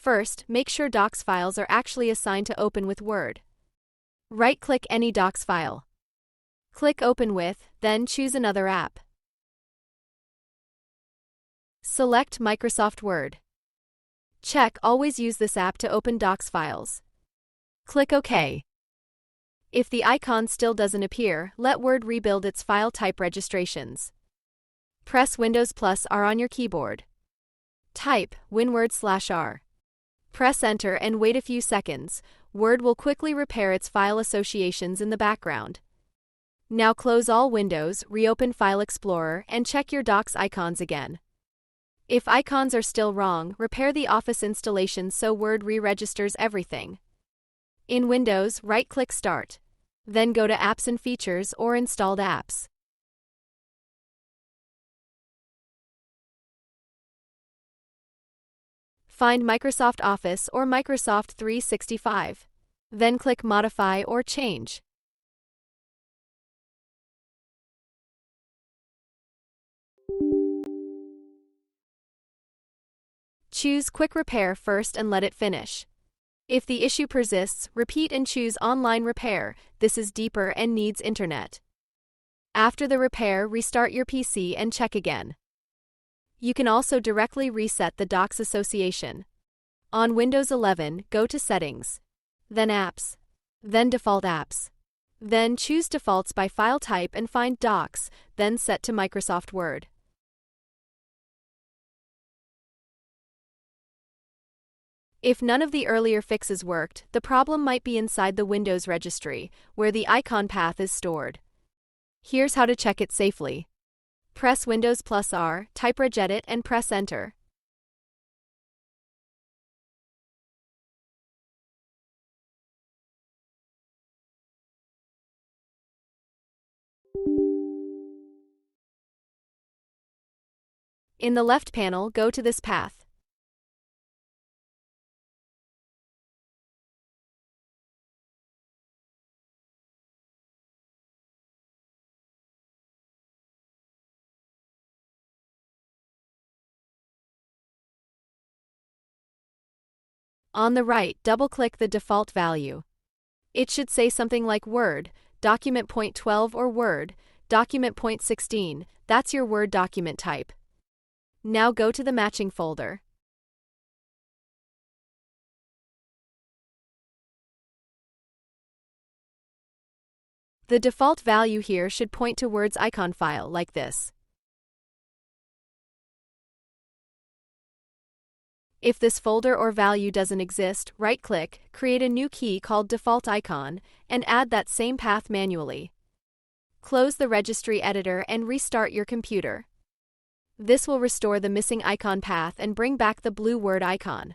First, make sure Docs files are actually assigned to open with Word. Right-click any Docs file. Click Open with, then choose another app. Select Microsoft Word. Check Always use this app to open Docs files. Click OK. If the icon still doesn't appear, let Word rebuild its file type registrations. Press Windows+R on your keyboard. Type WinWord/R. Press Enter and wait a few seconds. Word will quickly repair its file associations in the background. Now close all windows, reopen File Explorer, and check your Docs icons again. If icons are still wrong, repair the Office installation so Word re-registers everything. In Windows, right-click Start. Then go to Apps and Features or Installed Apps. Find Microsoft Office or Microsoft 365. Then click Modify or Change. Choose Quick Repair first and let it finish. If the issue persists, repeat and choose Online Repair. This is deeper and needs internet. After the repair, restart your PC and check again. You can also directly reset the Docs association. On Windows 11, go to Settings, then Apps, then Default Apps. Then choose Defaults by file type and find Docs, then set to Microsoft Word. If none of the earlier fixes worked, the problem might be inside the Windows registry, where the icon path is stored. Here's how to check it safely. Press Windows+R, type regedit and press Enter. In the left panel, go to this path. On the right, double-click the default value. It should say something like Word, Document Point 12 or Word, Document Point 16, that's your Word document type. Now go to the matching folder. The default value here should point to Word's icon file like this. If this folder or value doesn't exist, right-click, create a new key called Default Icon, and add that same path manually. Close the registry editor and restart your computer. This will restore the missing icon path and bring back the blue Word icon.